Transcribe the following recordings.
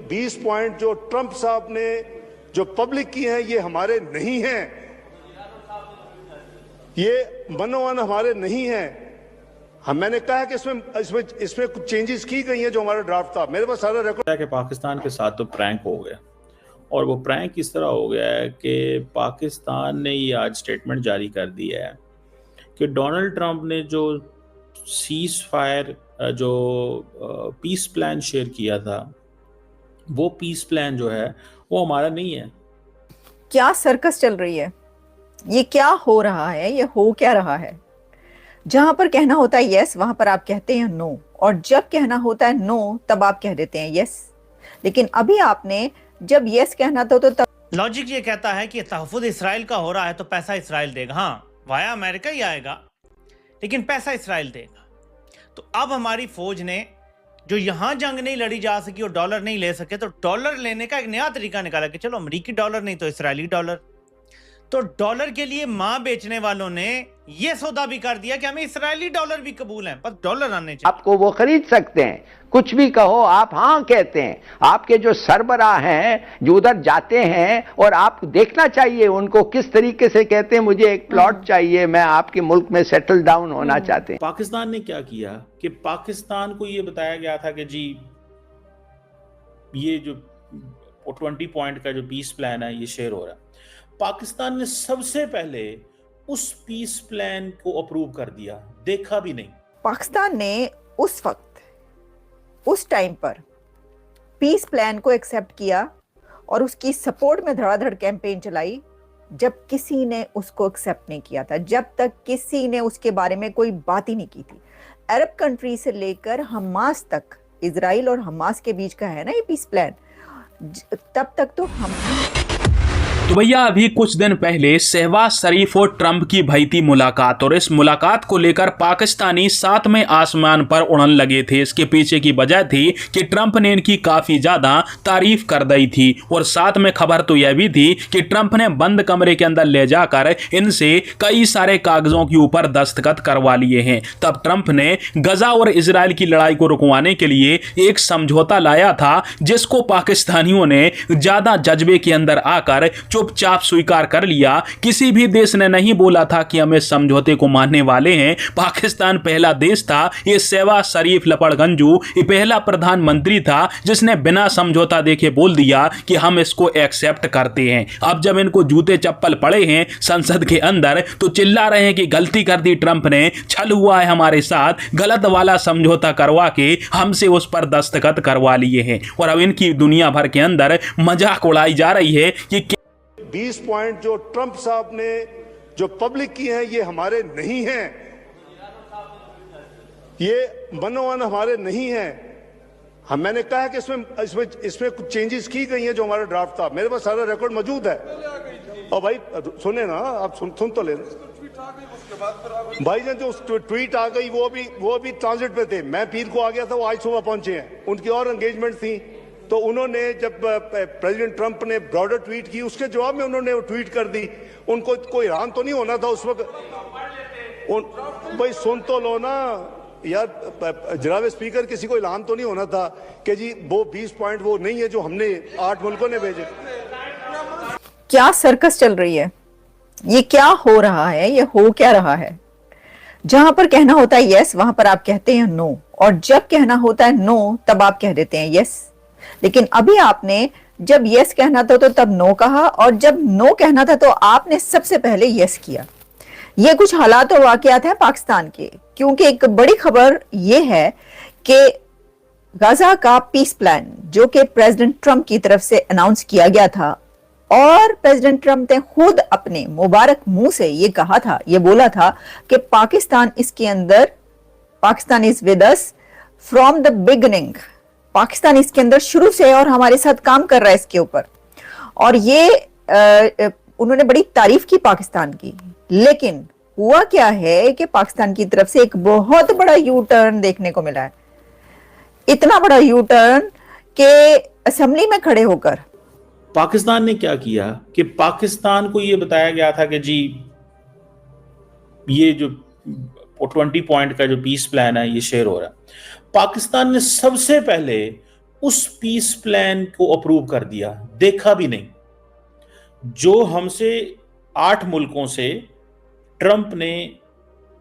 20 point जो Trump साहब ने जो पब्लिक की हैं ये हमारे नहीं हैं, ये मनोवन हमारे नहीं हैं। मैंने कहा है कि इसमें कुछ चेंजेस की गई हैं जो हमारा ड्राफ्ट था। मेरे पास सारा रिकॉर्ड है कि पाकिस्तान के साथ तो प्रैंक हो गया, और वो प्रैंक इस तरह हो गया है कि पाकिस्तान ने ये आज स्टेटमेंट जारी कर दिया है कि डोनाल्ड ट्रंप ने जो सीज फायर जो पीस प्लान शेयर किया था, वो पीस प्लान जो है वो हमारा नहीं है। क्या सर्कस चल रही है? ये क्या हो रहा है? ये हो क्या रहा है? जहां पर कहना होता है यस, वहां पर आप कहते हैं नो, और जब कहना होता है नो तब आप कह देते हैं यस। लेकिन अभी आपने जब यस कहना था तो तब लॉजिक ये कहता है कि तहफ़्फ़ुज़ इसराइल का हो रहा है तो पैसा इसराइल देगा, हाँ वाया अमेरिका ही आएगा लेकिन पैसा इसराइल देगा। तो अब हमारी फौज ने जो यहां जंग नहीं लड़ी जा सकी और डॉलर नहीं ले सके, तो डॉलर लेने का एक नया तरीका निकाला कि चलो अमेरिकी डॉलर नहीं तो इसराइली डॉलर। तो डॉलर के लिए मां बेचने वालों ने यह सौदा भी कर दिया कि हमें इसराइली डॉलर भी कबूल हैं, बस डॉलर आने चाहिए। आपको वो खरीद सकते हैं, कुछ भी कहो आप हाँ कहते हैं। आपके जो सरबराह हैं जो उधर जाते हैं, और आप देखना चाहिए उनको किस तरीके से कहते हैं मुझे एक प्लॉट चाहिए, मैं आपके मुल्क में सेटल डाउन होना चाहते हैं। पाकिस्तान ने क्या किया कि पाकिस्तान को ये बताया गया था कि जी ये जो 20 पॉइंट का जो पीस प्लान है ये शेयर हो रहा है। पाकिस्तान ने सबसे पहले उस पीस प्लान को अप्रूव कर दिया, देखा भी नहीं। पाकिस्तान ने उस वक्त उस टाइम पर पीस प्लान को एक्सेप्ट किया और उसकी सपोर्ट में धड़ाधड़ कैंपेन चलाई जब किसी ने उसको एक्सेप्ट नहीं किया था, जब तक किसी ने उसके बारे में कोई बात ही नहीं की थी। अरब कंट्री से लेकर हमास तक, इजराइल और हमास के बीच का है ना ये पीस प्लान, तब तक तो हम। तो भैया अभी कुछ दिन पहले शहबाज शरीफ और ट्रंप की भई थी मुलाकात, और इस मुलाकात को लेकर पाकिस्तानी सातवें आसमान पर उड़न लगे थे। इसके पीछे की वजह थी कि ट्रंप ने इनकी काफी ज्यादा तारीफ कर दी थी, और साथ में खबर तो यह भी थी कि ट्रंप ने बंद कमरे के अंदर ले जाकर इनसे कई सारे कागजों के ऊपर दस्तखत करवा लिए हैं। तब ट्रंप ने गजा और इजराइल की लड़ाई को रुकवाने के लिए एक समझौता लाया था, जिसको पाकिस्तानियों ने ज्यादा जज्बे के अंदर आकर चुपचाप स्वीकार कर लिया। किसी भी देश ने नहीं बोला था कि हम इस समझौते को मानने वाले हैं। पाकिस्तान पहला देश था, ये शहबाज शरीफ लपड़गंजू ये पहला प्रधानमंत्री था जिसने बिना समझौता देखे बोल दिया कि हम इसको एक्सेप्ट करते हैं। अब जब इनको जूते चप्पल पड़े हैं संसद के अंदर, तो चिल्ला रहे हैं कि गलती कर दी ट्रंप ने, छल हुआ है हमारे साथ, गलत वाला समझौता करवा के हमसे उस पर दस्तखत करवा लिए हैं। और अब इनकी दुनिया भर के अंदर मजाक उड़ाई जा रही है कि 20 पॉइंट जो ट्रंप साहब ने जो पब्लिक की हैं ये हमारे नहीं हैं, ये मनोवन हमारे नहीं हैं। मैंने कहा है कि इसमें कुछ चेंजेस की गई हैं जो हमारा ड्राफ्ट था। मेरे पास सारा रिकॉर्ड मौजूद है। और भाई सुने ना, आप सुन तो लेना भाई जान, जो ट्वीट आ गई वो भी ट्रांजिट पे थे। मैं पीर को आ गया था, वो आज सुबह पहुंचे हैं, उनकी और एंगेजमेंट थी। तो उन्होंने जब प्रेसिडेंट ट्रंप ने ब्रॉडर ट्वीट की, उसके जवाब में उन्होंने वो ट्वीट कर दी। उनको कोई हैरान तो नहीं होना था उस वक्त। भाई सुन तो लो ना यार, जनाब स्पीकर, किसी को ऐलान तो नहीं होना था कि जी वो 20 पॉइंट वो नहीं है जो हमने 8 मुल्कों ने भेजे। क्या सर्कस चल रही है? ये क्या हो रहा है? ये हो क्या रहा है? जहां पर कहना होता है यस, वहां पर आप कहते हैं नो, और जब कहना होता है नो तब आप कह देते हैं यस। लेकिन अभी आपने जब यस कहना था तो तब नो कहा, और जब नो कहना था तो आपने सबसे पहले यस किया। ये कुछ हालात और वाकयात हैं पाकिस्तान के, क्योंकि एक बड़ी खबर ये है कि गाजा का पीस प्लान जो कि प्रेसिडेंट ट्रंप की तरफ से अनाउंस किया गया था, और प्रेसिडेंट ट्रंप ने खुद अपने मुबारक मुंह से ये कहा था, ये बोला था कि पाकिस्तान इसके अंदर, Pakistan is with us from the beginning, Pakistan इसके अंदर शुरू से और हमारे साथ काम कर रहा है इसके ऊपर। और ये उन्होंने बड़ी तारीफ की पाकिस्तान की। लेकिन हुआ क्या है कि पाकिस्तान की तरफ से एक बहुत बड़ा यू टर्न देखने को मिला है। इतना बड़ा यू टर्न कि असेंबली में खड़े होकर पाकिस्तान ने क्या किया कि पाकिस्तान को ये बताया गया था कि जी ये जो 20 पॉइंट का जो पीस प्लान है ये शेयर हो रहा है। पाकिस्तान ने सबसे पहले उस पीस प्लान को अप्रूव कर दिया, देखा भी नहीं। जो हमसे 8 मुल्कों से ट्रंप ने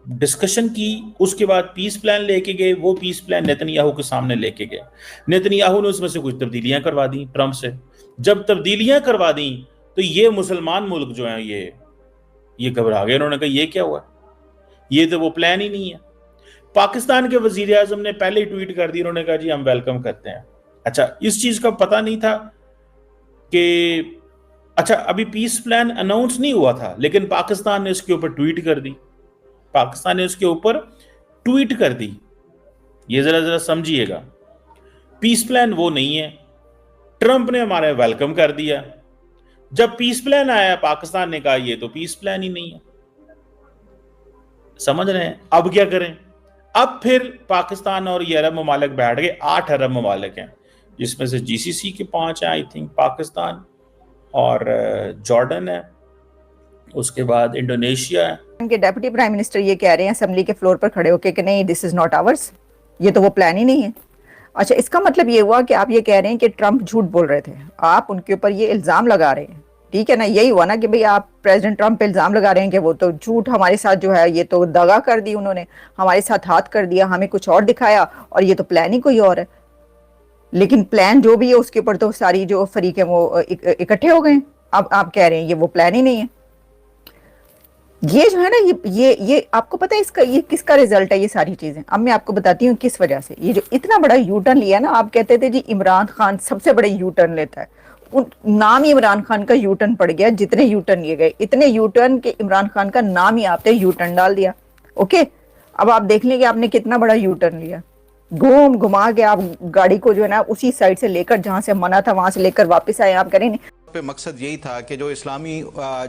डिस्कशन की, उसके बाद पीस प्लान लेके गए, वो पीस प्लान नेतन्याहू के सामने लेके गए। नेतन्याहू ने उसमें से कुछ तब्दीलियां करवा दी ट्रंप से। जब तब्दीलियां करवा दी तो ये मुसलमान मुल्क जो हैं ये घबरा गए। उन्होंने कहा ये क्या हुआ, ये तो वो प्लान ही नहीं है। पाकिस्तान के वजीर आजम ने पहले ही ट्वीट कर दी, उन्होंने कहा जी हम वेलकम करते हैं। अच्छा, इस चीज का पता नहीं था कि अच्छा अभी पीस प्लान अनाउंस नहीं हुआ था, लेकिन पाकिस्तान ने इसके ऊपर ट्वीट कर दी। पाकिस्तान ने इसके ऊपर ट्वीट कर दी। ये जरा समझिएगा, पीस प्लान वो नहीं है। ट्रंप ने हमारे वेलकम कर दिया। जब पीस प्लान आया, पाकिस्तान ने कहा ये तो पीस प्लान ही नहीं है। समझ रहे हैं? अब क्या करें? अब फिर पाकिस्तान और ये अरब ममालिक बैठ गए। 8 अरब ममालिक हैं, जिसमें से जीसीसी के 5 हैं, आई थिंक पाकिस्तान और जॉर्डन है, उसके बाद इंडोनेशिया है। उनके डेप्यूटी प्राइम मिनिस्टर ये कह रहे हैं असेंबली के फ्लोर पर खड़े होकर कि नहीं, दिस इज नॉट आवर्स, ये तो वो प्लान ही नहीं है। अच्छा, इसका मतलब ये हुआ कि आप ये कह रहे हैं कि ट्रंप झूठ बोल रहे थे, आप उनके ऊपर ये इल्जाम लगा रहे हैं, ठीक है ना? यही हुआ ना कि भाई आप प्रेसिडेंट ट्रंप पे इल्जाम लगा रहे हैं कि वो तो झूठ हमारे साथ जो है, ये तो दगा कर दी उन्होंने, हमारे साथ हाथ कर दिया, हमें कुछ और दिखाया और ये तो प्लान ही कोई और है। लेकिन प्लान जो भी है उसके ऊपर तो सारी जो फरीक है वो इकट्ठे हो गए। अब आप कह रहे हैं ये वो प्लान ही नहीं है। ये जो है ना, ये आपको पता है इसका, ये किसका रिजल्ट है? ये सारी चीजें अब मैं आपको बताती हूँ किस वजह से। ये जो इतना बड़ा यू टर्न लिया ना, आप कहते थे जी इमरान खान सबसे बड़े यू टर्न लेता है, नाम ही इमरान खान का यू टर्न पड़ गया। जितने यू टर्न लिए गए, इतने यू टर्न के इमरान खान का नाम ही आपने यू टर्न डाल दिया। ओके, अब आप देख लेंगे आपने कितना बड़ा यू टर्न लिया। घूम घुमा के आप गाड़ी को जो है ना उसी साइड से लेकर, जहां से मना था वहां से लेकर वापस आए। आप करें पे मकसद यही था कि जो इस्लामी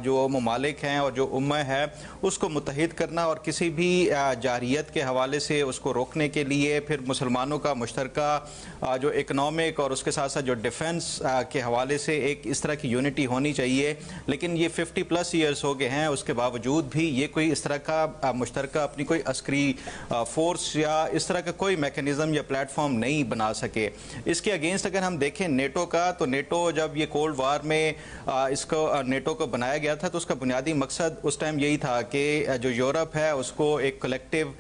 जो ममालिक हैं और जो उम्मा है उसको मुत्तहिद करना और किसी भी जारियत के हवाले से उसको रोकने के लिए, फिर मुसलमानों का मुश्तरका जो इकनॉमिक और उसके साथ साथ जो डिफेंस के हवाले से एक इस तरह की यूनिटी होनी चाहिए। लेकिन ये 50+ ईयर्स हो गए हैं, उसके बावजूद भी ये कोई इस तरह का मुश्तरका अपनी कोई अस्करी फोर्स या इस तरह का कोई मैकेनिज़्म या प्लेटफॉर्म नहीं बना सके। इसके अगेंस्ट अगर हम देखें नेटो का, तो नेटो जब ये कोल्ड वार में इसको नेटो को बनाया गया था तो उसका बुनियादी मकसद उस टाइम यही था कि जो यूरोप है उसको एक कलेक्टिव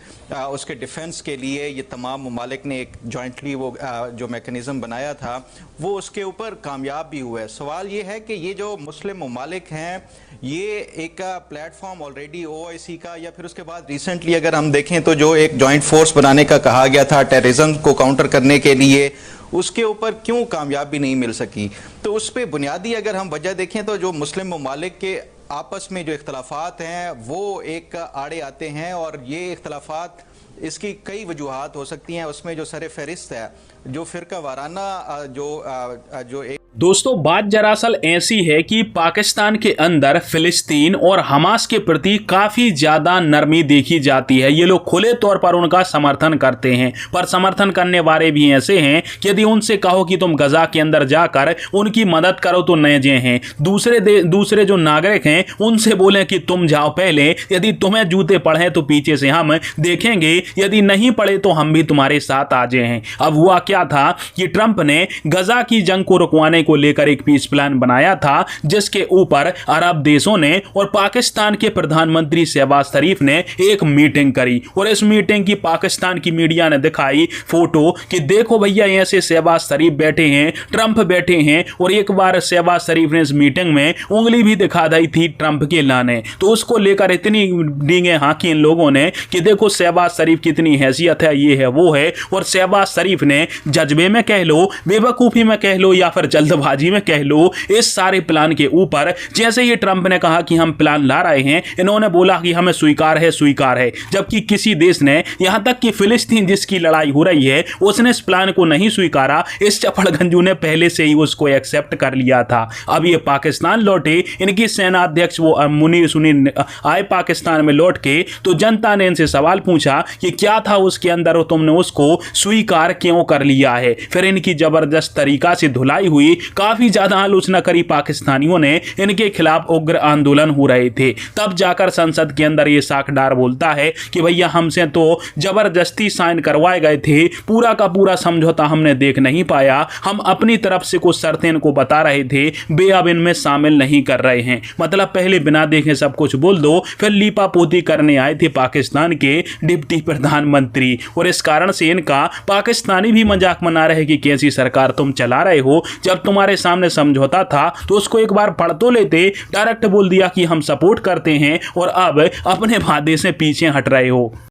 उसके डिफेंस के लिए ये तमाम ममालिक ने एक जॉइंटली वो जो मैकेनिज़्म बनाया था वो उसके ऊपर कामयाब भी हुआ है। सवाल ये है कि ये जो मुस्लिम ममालिक हैं ये एक प्लेटफॉर्म ऑलरेडी OIC का या फिर उसके बाद रिसेंटली अगर हम देखें तो जो एक जॉइंट फोर्स बनाने का कहा गया था टेररिज्म को काउंटर करने के लिए, उसके ऊपर क्यों कामयाबी नहीं मिल सकी? तो उस पर बुनियादी अगर हम वजह देखें तो जो मुस्लिम ममालिक के आपस में जो इख्तलाफात हैं वो एक आड़े आते हैं और ये इख्तलाफात इसकी कई वजूहात हो सकती हैं। उसमें जो सर फहरिस्त है जो फ़िरका वाराना जो एक दोस्तों, बात दरअसल ऐसी है कि पाकिस्तान के अंदर फिलिस्तीन और हमास के प्रति काफ़ी ज़्यादा नरमी देखी जाती है। ये लोग खुले तौर पर उनका समर्थन करते हैं, पर समर्थन करने वाले भी ऐसे हैं कि यदि उनसे कहो कि तुम गजा के अंदर जाकर उनकी मदद करो तो नजे हैं। दूसरे जो नागरिक हैं उनसे बोलें कि तुम जाओ पहले, यदि तुम्हें जूते पड़े तो पीछे से हम देखेंगे, यदि नहीं पड़े तो हम भी तुम्हारे साथ आ जाए हैं। अब हुआ क्या था कि ट्रंप ने गजा की जंग को रुकवाने को लेकर एक पीस प्लान बनाया था, जिसके ऊपर अरब देशों ने और पाकिस्तान के प्रधानमंत्री शहबाज शरीफ ने एक मीटिंग करी और इस मीटिंग की पाकिस्तान की मीडिया ने दिखाई फोटो कि देखो भैया ऐसे शहबाज शरीफ बैठे हैं, ट्रंप बैठे हैं, और एक बार शहबाज शरीफ ने इस मीटिंग में उंगली भी दिखा दी थी ट्रंप के लाने। तो उसको लेकर इतनी डींगे हाँकी इन लोगों ने कि देखो शहबाज शरीफ कितनी हैसियत है, ये है वो है। और शहबाज शरीफ ने जज्बे में कह लो, बेवकूफ़ी में कह लो या फिर जल्दबाजी में कह लो, इस सारे प्लान के ऊपर जैसे ही ट्रंप ने कहा कि हम प्लान ला रहे हैं, इन्होंने बोला कि हमें स्वीकार है। जबकि किसी देश ने, यहां तक कि फिलिस्तीन जिसकी लड़ाई हो रही है, उसने इस प्लान को नहीं स्वीकारा। इस चपड़गंजू ने पहले से ही उसको एक्सेप्ट कर लिया था। अब ये पाकिस्तान लौटे, इनकी सेना अध्यक्ष वो मुनीर सुनीर आए पाकिस्तान में लौट के, तो जनता ने इनसे सवाल पूछा कि क्या था उसके अंदर और तुमने उसको स्वीकार क्यों कर लिया है। फिर इनकी जबरदस्त तरीका से धुलाई हुई, काफी ज्यादा आलोचना करी पाकिस्तानियों ने, इनके खिलाफ उग्र आंदोलन हो रहे थे। तब जाकर संसद के अंदर ये साखडार बोलता है कि भैया हमसे तो जबरदस्ती साइन करवाए गए थे, पूरा का पूरा समझौता हमने देख नहीं पाया, हम अपनी तरफ से कुछ शर्तें इनको बता रहे थे, बे अब इनमें शामिल नहीं कर रहे हैं। मतलब पहले बिना देखे सब कुछ बोल दो, फिर लीपापोती करने आए थे पाकिस्तान के डिप्टी प्रधानमंत्री। और इस कारण से इनका पाकिस्तानी भी मजाक मना रहे कि कैसी सरकार तुम चला रहे हो, जब तुम्हारे सामने समझौता था तो उसको एक बार पढ़ तो लेते, डायरेक्ट बोल दिया कि हम सपोर्ट करते हैं और अब अपने वादे से पीछे हट रहे हो।